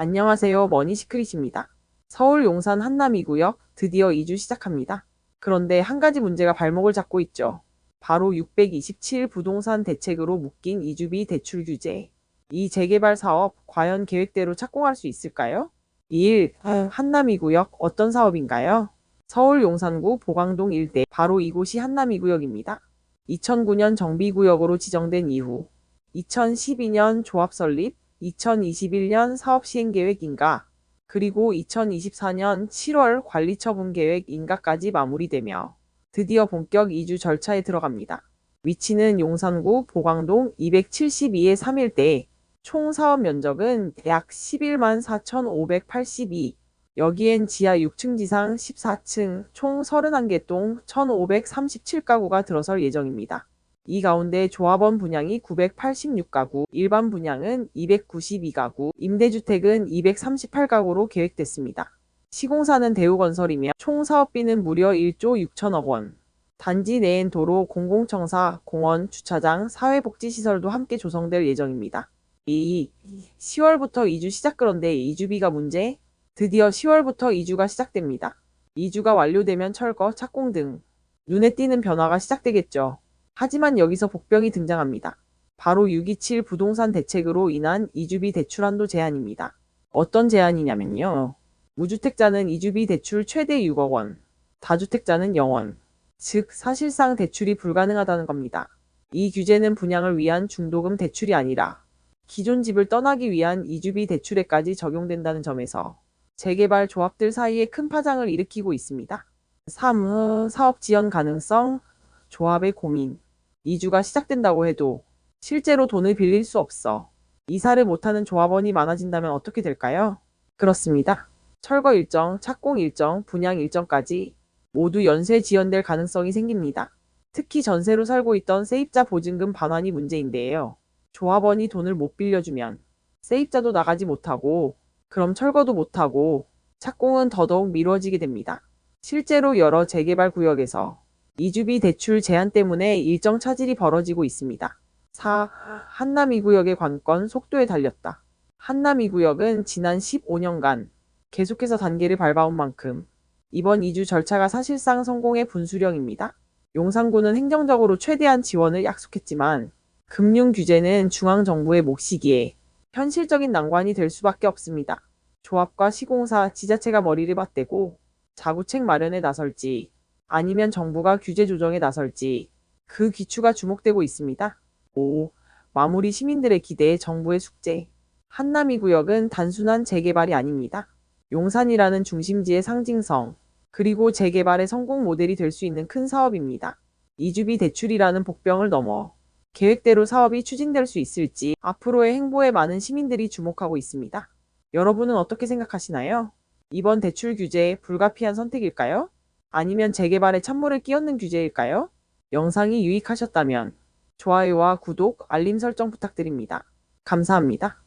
안녕하세요. 머니시크릿입니다. 서울 용산 한남 2구역 드디어 이주 시작합니다. 그런데 한 가지 문제가 발목을 잡고 있죠. 바로 627 부동산 대책으로 묶인 이주비 대출 규제. 이 재개발 사업 과연 계획대로 착공할 수 있을까요? 2일 한남 2구역 어떤 사업인가요? 서울 용산구 보강동 일대 바로 이곳이 한남 2구역입니다. 2009년 정비구역으로 지정된 이후 2012년 조합 설립, 2021년 사업 시행 계획 인가, 그리고 2024년 7월 관리 처분 계획 인가까지 마무리되며 드디어 본격 이주 절차에 들어갑니다. 위치는 용산구 보강동 272의 3일대, 총 사업 면적은 약 11만 4,582. 여기엔 지하 6층 지상 14층 총 31개 동 1,537가구가 들어설 예정입니다. 이 가운데 조합원 분양이 986가구, 일반 분양은 292가구, 임대주택은 238가구로 계획됐습니다. 시공사는 대우건설이며 총 사업비는 무려 1조 6천억 원. 단지 내엔 도로, 공공청사, 공원, 주차장, 사회복지시설도 함께 조성될 예정입니다. 10월부터 이주 시작. 그런데 이주비가 문제? 드디어 10월부터 이주가 시작됩니다. 이주가 완료되면 철거, 착공 등 눈에 띄는 변화가 시작되겠죠. 하지만 여기서 복병이 등장합니다. 바로 627 부동산 대책으로 인한 이주비 대출 한도 제한입니다. 어떤 제한이냐면요. 무주택자는 이주비 대출 최대 6억 원, 다주택자는 0원. 즉 사실상 대출이 불가능하다는 겁니다. 이 규제는 분양을 위한 중도금 대출이 아니라 기존 집을 떠나기 위한 이주비 대출에까지 적용된다는 점에서 재개발 조합들 사이에 큰 파장을 일으키고 있습니다. 3. 사업 지연 가능성, 조합의 고민. 이주가 시작된다고 해도 실제로 돈을 빌릴 수 없어. 이사를 못하는 조합원이 많아진다면 어떻게 될까요? 그렇습니다. 철거 일정, 착공 일정, 분양 일정까지 모두 연쇄 지연될 가능성이 생깁니다. 특히 전세로 살고 있던 세입자 보증금 반환이 문제인데요. 조합원이 돈을 못 빌려주면 세입자도 나가지 못하고 그럼 철거도 못하고 착공은 더더욱 미뤄지게 됩니다. 실제로 여러 재개발 구역에서 이주비 대출 제한 때문에 일정 차질이 벌어지고 있습니다. 4. 한남 2구역의 관건 속도에 달렸다. 한남 2구역은 지난 15년간 계속해서 단계를 밟아온 만큼 이번 이주 절차가 사실상 성공의 분수령입니다. 용산구는 행정적으로 최대한 지원을 약속했지만 금융 규제는 중앙정부의 몫이기에 현실적인 난관이 될 수밖에 없습니다. 조합과 시공사, 지자체가 머리를 맞대고 자구책 마련에 나설지 아니면 정부가 규제 조정에 나설지 그 귀추가 주목되고 있습니다. 5. 마무리 시민들의 기대, 정부의 숙제. 한남 2구역은 단순한 재개발이 아닙니다. 용산이라는 중심지의 상징성, 그리고 재개발의 성공 모델이 될 수 있는 큰 사업입니다. 이주비 대출이라는 복병을 넘어 계획대로 사업이 추진될 수 있을지 앞으로의 행보에 많은 시민들이 주목하고 있습니다. 여러분은 어떻게 생각하시나요? 이번 대출 규제 불가피한 선택일까요? 아니면 재개발에 찬물을 끼얹는 규제일까요? 영상이 유익하셨다면 좋아요와 구독, 알림 설정 부탁드립니다. 감사합니다.